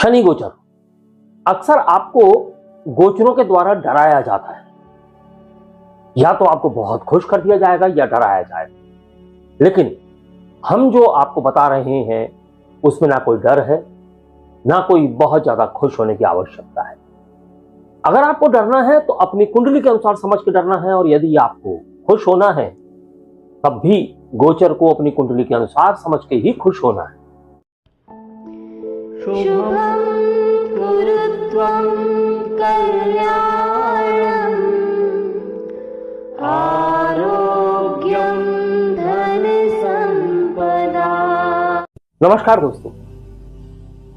शनि गोचर अक्सर आपको गोचरों के द्वारा डराया जाता है। या तो आपको बहुत खुश कर दिया जाएगा या डराया जाएगा, लेकिन हम जो आपको बता रहे हैं उसमें ना कोई डर है, ना कोई बहुत ज्यादा खुश होने की आवश्यकता है। अगर आपको डरना है तो अपनी कुंडली के अनुसार समझ के डरना है, और यदि आपको खुश होना है तब भी गोचर को अपनी कुंडली के अनुसार समझ के ही खुश होना है। शुभं कुरुत्वं कल्याणं आरोग्यं धन संपदा। नमस्कार दोस्तों,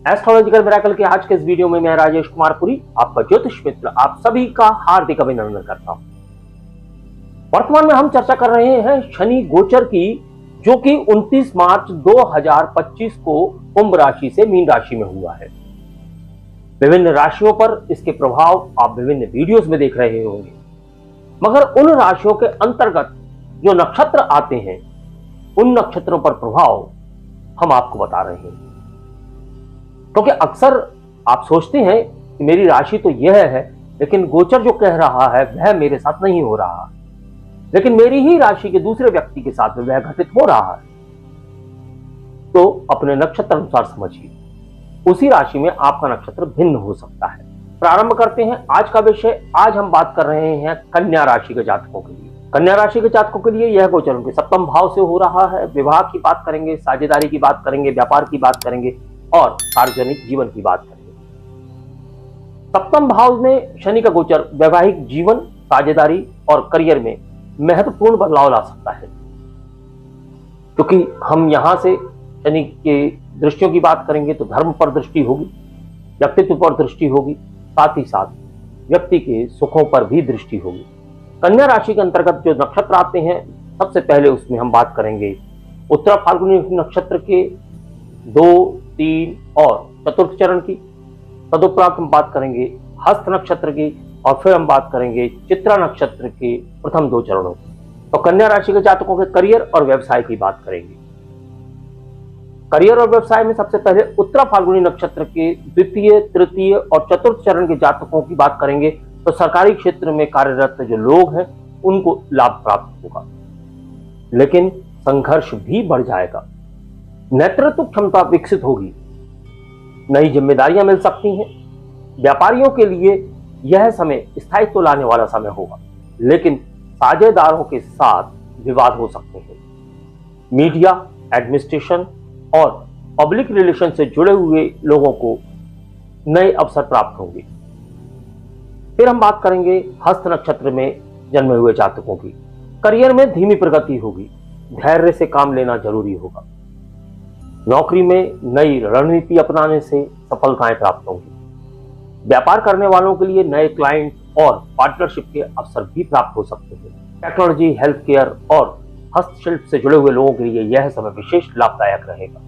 एस्ट्रोलॉजिकल मिरेकल के आज के इस वीडियो में मैं राजेश कुमार पुरी, आपका ज्योतिष मित्र, आप सभी का हार्दिक अभिनंदन करता हूं। वर्तमान में हम चर्चा कर रहे हैं शनि गोचर की, जो कि 29 मार्च 2025 को कुंभ राशि से मीन राशि में हुआ है। विभिन्न राशियों पर इसके प्रभाव आप विभिन्न वीडियोस में देख रहे होंगे, मगर उन राशियों के अंतर्गत जो नक्षत्र आते हैं उन नक्षत्रों पर प्रभाव हम आपको बता रहे हैं। क्योंकि अक्सर आप सोचते हैं कि मेरी राशि तो यह है, लेकिन गोचर जो कह रहा है वह मेरे साथ नहीं हो रहा, लेकिन मेरी ही राशि के दूसरे व्यक्ति के साथ वह घटित हो रहा है। तो अपने नक्षत्र अनुसार समझिए, उसी राशि में आपका नक्षत्र भिन्न हो सकता है। प्रारंभ करते हैं आज का विषय। आज हम बात कर रहे हैं कन्या राशि के जातकों के लिए। कन्या राशि के जातकों के लिए यह गोचर उनके सप्तम भाव से हो रहा है। विवाह की बात करेंगे, साझेदारी की बात करेंगे, व्यापार की बात करेंगे और सार्वजनिक जीवन की बात करेंगे। सप्तम भाव में शनि का गोचर वैवाहिक जीवन, साझेदारी और करियर में महत्वपूर्ण बदलाव ला सकता है। क्योंकि हम यहां से शनि के दृष्टियों की बात करेंगे तो धर्म पर दृष्टि होगी, व्यक्तित्व पर दृष्टि होगी, साथ ही साथ व्यक्ति के सुखों पर भी दृष्टि होगी। कन्या राशि के अंतर्गत जो नक्षत्र आते हैं, सबसे पहले उसमें हम बात करेंगे उत्तरा फाल्गुनी नक्षत्र के 2, 3 और चतुर्थ चरण की। तदुपरांत हम बात करेंगे हस्त नक्षत्र की, और फिर हम बात करेंगे चित्रा नक्षत्र के प्रथम 2 चरणों की। तो कन्या राशि के जातकों के करियर और व्यवसाय की बात करेंगे। करियर और व्यवसाय में सबसे पहले उत्तरा फाल्गुनी नक्षत्र के द्वितीय, तृतीय और चतुर्थ चरण के जातकों की बात करेंगे। तो सरकारी क्षेत्र में कार्यरत जो लोग हैं उनको लाभ प्राप्त होगा, लेकिन संघर्ष भी बढ़ जाएगा। नेतृत्व क्षमता विकसित होगी, नई जिम्मेदारियां मिल सकती हैं। व्यापारियों के लिए यह समय स्थायित्व लाने वाला समय होगा, लेकिन साझेदारों के साथ विवाद हो सकते हैं। मीडिया, एडमिनिस्ट्रेशन और पब्लिक रिलेशन से जुड़े हुए लोगों को नए अवसर प्राप्त होंगे। फिर हम बात करेंगे हस्त नक्षत्र में जन्मे हुए जातकों की। करियर में धीमी प्रगति होगी, धैर्य से काम लेना जरूरी होगा। नौकरी में नई रणनीति अपनाने से सफलताएं प्राप्त होंगी। व्यापार करने वालों के लिए नए क्लाइंट और पार्टनरशिप के अवसर भी प्राप्त हो सकते हैं। टेक्नोलॉजी, हेल्थ केयर और हस्तशिल्प से जुड़े हुए लोगों के लिए यह समय विशेष लाभदायक रहेगा।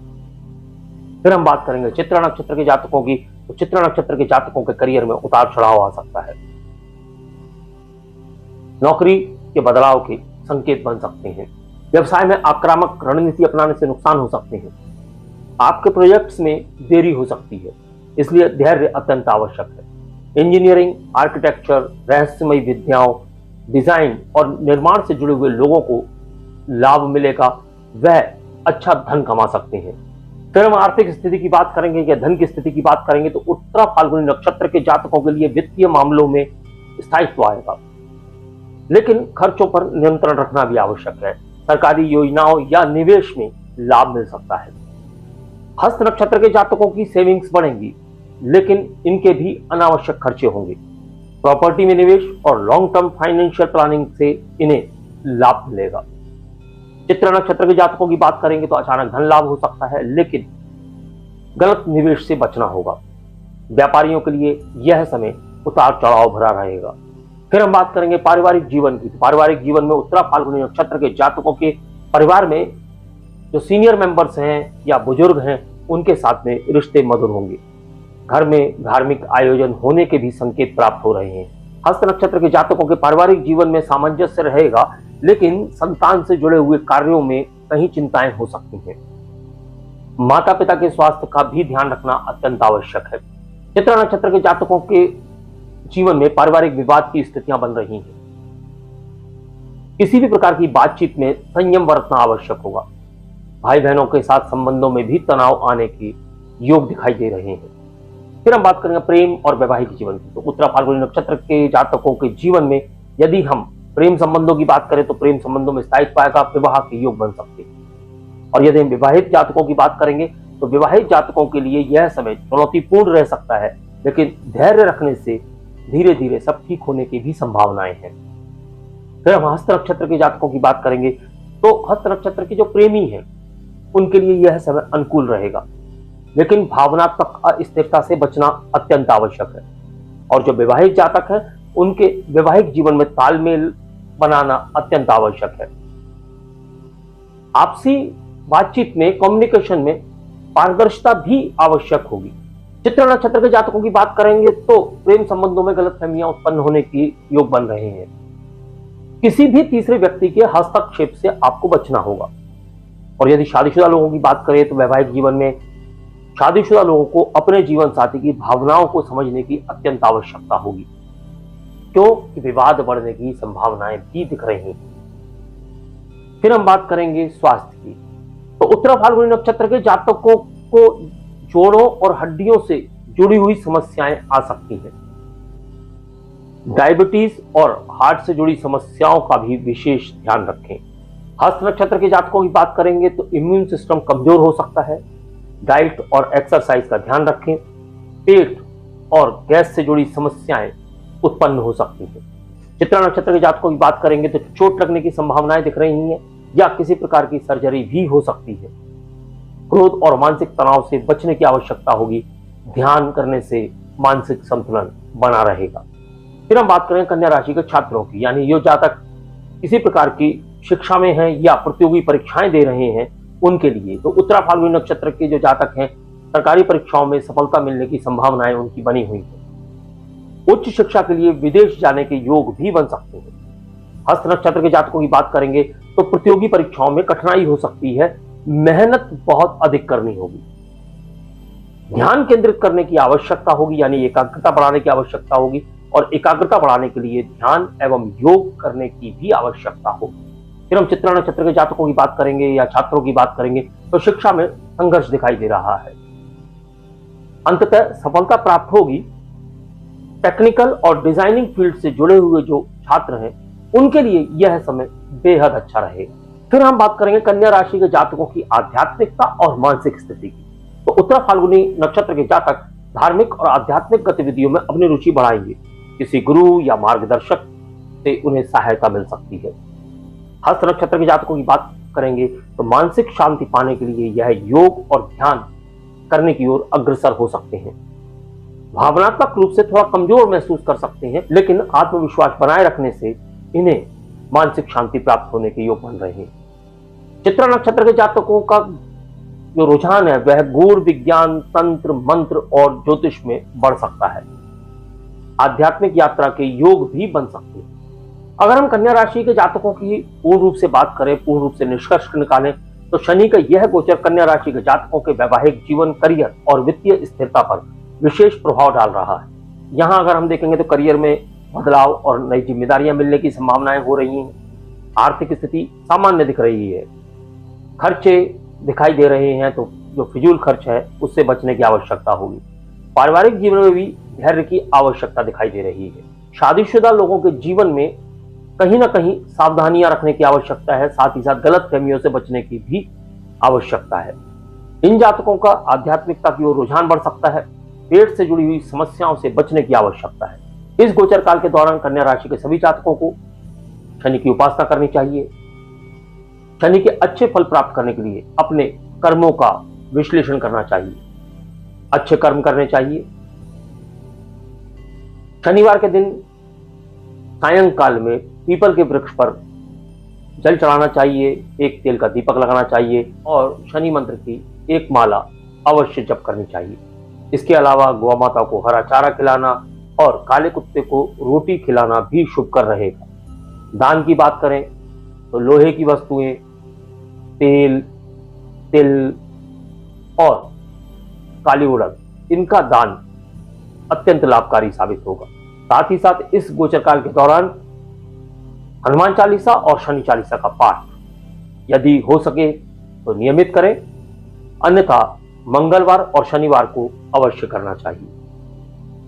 फिर हम बात करेंगे चित्रा नक्षत्र के जातकों की। तो चित्रा नक्षत्र के जातकों के करियर में उतार चढ़ाव आ सकता है। नौकरी के बदलाव के संकेत बन सकते हैं। व्यवसाय में आक्रामक रणनीति अपनाने से नुकसान हो सकते हैं। आपके प्रोजेक्ट्स में देरी हो सकती है, इसलिए धैर्य अत्यंत आवश्यक है। इंजीनियरिंग, आर्किटेक्चर, रहस्यमयी विद्याओं, डिजाइन और निर्माण से जुड़े हुए लोगों को लाभ मिलेगा, वह अच्छा धन कमा सकते हैं। फिर हम आर्थिक स्थिति की बात करेंगे या धन की स्थिति की बात करेंगे। तो उत्तरा फाल्गुनी नक्षत्र के जातकों के लिए वित्तीय मामलों में स्थायित्व आएगा, लेकिन खर्चों पर नियंत्रण रखना भी आवश्यक है। सरकारी योजनाओं या निवेश में लाभ मिल सकता है। हस्त नक्षत्र के जातकों की सेविंग्स बढ़ेंगी, लेकिन इनके भी अनावश्यक खर्चे होंगे। प्रॉपर्टी में निवेश और लॉन्ग टर्म फाइनेंशियल प्लानिंग से इन्हें लाभ मिलेगा। चित्रा नक्षत्र के जातकों की बात करेंगे तो अचानक धन लाभ हो सकता है, लेकिन गलत निवेश से बचना होगा। व्यापारियों के लिए यह समय उतार चढ़ाव भरा रहेगा। फिर हम बात करेंगे पारिवारिक जीवन की। पारिवारिक जीवन में उत्तरा फाल्गुनी नक्षत्र के जातकों के परिवार में जो सीनियर मेंबर्स हैं या बुजुर्ग हैं, उनके साथ में रिश्ते मधुर होंगे। घर में धार्मिक आयोजन होने के भी संकेत प्राप्त हो रहे हैं। हस्त नक्षत्र के जातकों के पारिवारिक जीवन में सामंजस्य रहेगा, लेकिन संतान से जुड़े हुए कार्यों में कहीं चिंताएं हो सकती हैं। माता पिता के स्वास्थ्य का भी ध्यान रखना अत्यंत आवश्यक है। चित्रा नक्षत्र के जातकों के जीवन में पारिवारिक विवाद की स्थितियां बन रही हैं। किसी भी प्रकार की बातचीत में संयम बरतना आवश्यक होगा। भाई बहनों के साथ संबंधों में भी तनाव आने के योग दिखाई दे रहे हैं। फिर हम बात करेंगे प्रेम और वैवाहिक जीवन की। तो उत्तरा फाल्गुनी नक्षत्र के जातकों के जीवन में यदि हम प्रेम संबंधों की बात करें तो प्रेम संबंधों में स्थायित्व आएगा, विवाह के योग बन सकते हैं। और यदि हम विवाहित जातकों की बात करेंगे तो विवाहित जातकों के लिए यह समय चुनौतीपूर्ण रह सकता है, लेकिन धैर्य रखने से धीरे धीरे सब ठीक होने की भी संभावनाएं हैं। फिर हम हस्त नक्षत्र के जातकों की बात करेंगे तो हस्त नक्षत्र के जो प्रेमी हैं उनके लिए यह समय अनुकूल रहेगा, लेकिन भावनात्मक अस्थिरता से बचना अत्यंत आवश्यक है। और जो विवाहित जातक हैं उनके वैवाहिक जीवन में तालमेल बनाना अत्यंत आवश्यक है। आपसी बातचीत में, कम्युनिकेशन में पारदर्शिता भी आवश्यक होगी। चित्रा नक्षत्र के जातकों की बात करेंगे तो प्रेम संबंधों में गलतफहमियां उत्पन्न होने की योग बन रहे हैं। किसी भी तीसरे व्यक्ति के हस्तक्षेप से आपको बचना होगा। और यदि शादीशुदा लोगों की बात करें तो वैवाहिक जीवन में शादीशुदा लोगों को अपने जीवन साथी की भावनाओं को समझने की अत्यंत आवश्यकता होगी, क्योंकि विवाद बढ़ने की संभावनाएं भी दिख रही हैं। फिर हम बात करेंगे स्वास्थ्य की। तो उत्तरा फाल्गुनी नक्षत्र के जातकों को जोड़ों और हड्डियों से जुड़ी हुई समस्याएं आ सकती हैं। डायबिटीज और हार्ट से जुड़ी समस्याओं का भी विशेष ध्यान रखें। हस्त नक्षत्र के जातकों की बात करेंगे तो इम्यून सिस्टम कमजोर हो सकता है। डाइट और एक्सरसाइज का ध्यान रखें। पेट और गैस से जुड़ी समस्याएं उत्पन्न हो सकती हैं। चित्रा नक्षत्र के जातकों की बात करेंगे तो चोट लगने की संभावनाएं दिख रही हैं या किसी प्रकार की सर्जरी भी हो सकती है। क्रोध और मानसिक तनाव से बचने की आवश्यकता होगी। ध्यान करने से मानसिक संतुलन बना रहेगा। फिर हम बात करें कन्या राशि के छात्रों की, यानी जो जातक किसी प्रकार की शिक्षा में हैं या प्रतियोगी परीक्षाएं दे रहे हैं उनके लिए। तो उत्तरा फाल्गुनी नक्षत्र के जो जातक हैं सरकारी परीक्षाओं में सफलता मिलने की संभावनाएं उनकी बनी हुई है। उच्च शिक्षा के लिए विदेश जाने के योग भी बन सकते हैं। हस्त नक्षत्र के जातकों की बात करेंगे तो प्रतियोगी परीक्षाओं में कठिनाई हो सकती है। मेहनत बहुत अधिक करनी होगी। ध्यान केंद्रित करने की आवश्यकता होगी, यानी एकाग्रता बढ़ाने की आवश्यकता होगी। और एकाग्रता बढ़ाने के लिए ध्यान एवं योग करने की भी आवश्यकता होगी। फिर हम चित्रा नक्षत्र के जातकों की बात करेंगे या छात्रों की बात करेंगे तो शिक्षा में संघर्ष दिखाई दे रहा है। अंततः सफलता प्राप्त होगी। टेक्निकल और डिजाइनिंग फील्ड से जुड़े हुए जो छात्र हैं उनके लिए यह समय बेहद अच्छा रहेगा। फिर हम बात करेंगे कन्या राशि के जातकों की आध्यात्मिकता और मानसिक स्थिति की। तो उत्तरा फाल्गुनी नक्षत्र के जातक धार्मिक और आध्यात्मिक गतिविधियों में अपनी रुचि बढ़ाएंगे। किसी गुरु या मार्गदर्शक से उन्हें सहायता मिल सकती है। हस्त नक्षत्र के जातकों की बात करेंगे तो मानसिक शांति पाने के लिए यह योग और ध्यान करने की ओर अग्रसर हो सकते हैं। भावनात्मक रूप से थोड़ा कमजोर महसूस कर सकते हैं, लेकिन आत्मविश्वास बनाए रखने से इन्हें मानसिक शांति प्राप्त होने के योग बन रहे हैं। चित्रा नक्षत्र के जातकों का जो रुझान है वह गूढ़ विज्ञान, तंत्र, मंत्र और ज्योतिष में बढ़ सकता है। आध्यात्मिक यात्रा के योग भी बन सकते हैं। अगर हम कन्या राशि के जातकों की पूर्ण रूप से बात करें, पूर्ण रूप से निष्कर्ष निकालें तो शनि का यह गोचर कन्या राशि के जातकों के वैवाहिक जीवन, करियर और वित्तीय स्थिरता पर विशेष प्रभाव डाल रहा है। यहाँ अगर हम देखेंगे तो करियर में बदलाव और नई जिम्मेदारियां मिलने की संभावनाएं हो रही हैं। आर्थिक स्थिति सामान्य दिख रही है। खर्चे दिखाई दे रहे हैं, तो जो फिजूल खर्च है उससे बचने की आवश्यकता होगी। पारिवारिक जीवन में भी धैर्य की आवश्यकता दिखाई दे रही है। शादीशुदा लोगों के जीवन में कहीं ना कहीं सावधानियां रखने की आवश्यकता है, साथ ही साथ गलत फहमियों से बचने की भी आवश्यकता है। इन जातकों का आध्यात्मिकता की ओर रुझान बढ़ सकता है। पेट से जुड़ी हुई समस्याओं से बचने की आवश्यकता है। इस गोचर काल के दौरान कन्या राशि के सभी जातकों को शनि की उपासना करनी चाहिए। शनि के अच्छे फल प्राप्त करने के लिए अपने कर्मों का विश्लेषण करना चाहिए, अच्छे कर्म करने चाहिए। शनिवार के दिन सायंकाल में पीपल के वृक्ष पर जल चढ़ाना चाहिए, एक तेल का दीपक लगाना चाहिए और शनि मंत्र की एक माला अवश्य जप करनी चाहिए। इसके अलावा गौ माता को हरा चारा खिलाना और काले कुत्ते को रोटी खिलाना भी शुभ कर रहेगा। दान की बात करें तो लोहे की वस्तुएं, तेल, तिल और काली उड़द, इनका दान अत्यंत लाभकारी साबित होगा। साथ ही साथ इस गोचर काल के दौरान हनुमान चालीसा और शनि चालीसा का पाठ यदि हो सके तो नियमित करें, अन्यथा मंगलवार और शनिवार को अवश्य करना चाहिए।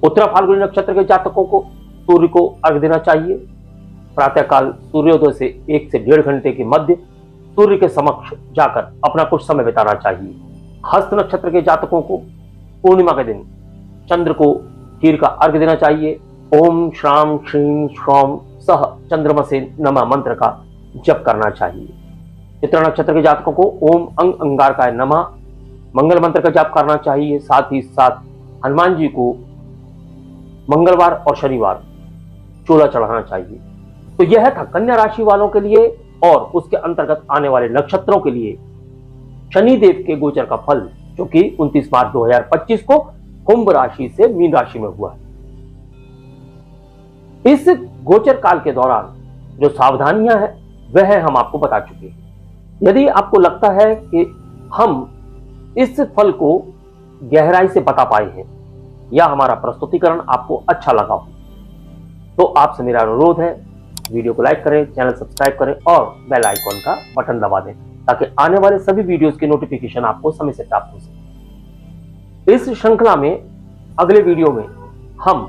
उत्तरा फाल्गुनी नक्षत्र के जातकों को सूर्य को अर्घ देना चाहिए। प्रातःकाल सूर्योदय से 1 से 1.5 घंटे के मध्य सूर्य के समक्ष जाकर अपना कुछ समय बिताना चाहिए। हस्त नक्षत्र के जातकों को पूर्णिमा के दिन चंद्र को खीर का अर्घ देना चाहिए। ओम श्राम श्रीम श्रौम सह चंद्रमसे नमः मंत्र का जप करना चाहिए। चित्रा नक्षत्र के जातकों को ओम अंग अंगारकाय नमः मंगल मंत्र का जाप करना चाहिए। साथ ही साथ हनुमान जी को मंगलवार और शनिवार चोला चढ़ाना चाहिए। तो यह था कन्या राशि वालों के लिए और उसके अंतर्गत आने वाले नक्षत्रों के लिए शनि देव के गोचर का फल, जो कि 29 मार्च 2025 को कुंभ राशि से मीन राशि में हुआ है। इस गोचर काल के दौरान जो सावधानियां हैं वह हम आपको बता चुके हैं। यदि आपको लगता है कि हम इस फल को गहराई से बता पाए हैं या हमारा प्रस्तुतिकरण आपको अच्छा लगा हो, तो आपसे मेरा अनुरोध है, वीडियो को लाइक करें, चैनल सब्सक्राइब करें और बेल आइकॉन का बटन दबा दें ताकि आने वाले सभी वीडियोस की नोटिफिकेशन आपको समय से प्राप्त हो सके। इस श्रृंखला में अगले वीडियो में हम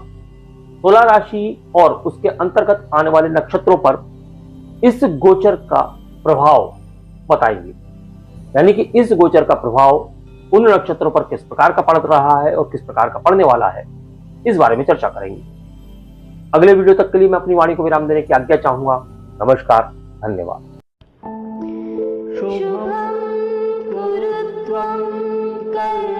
तुला राशि और उसके अंतर्गत आने वाले नक्षत्रों पर इस गोचर का प्रभाव बताएंगे, यानी कि इस गोचर का प्रभाव उन नक्षत्रों पर किस प्रकार का पड़ रहा है और किस प्रकार का पड़ने वाला है, इस बारे में चर्चा करेंगे। अगले वीडियो तक के लिए मैं अपनी वाणी को विराम देने की आज्ञा चाहूंगा। नमस्कार, धन्यवाद। शुभं कुरु त्वं कर्म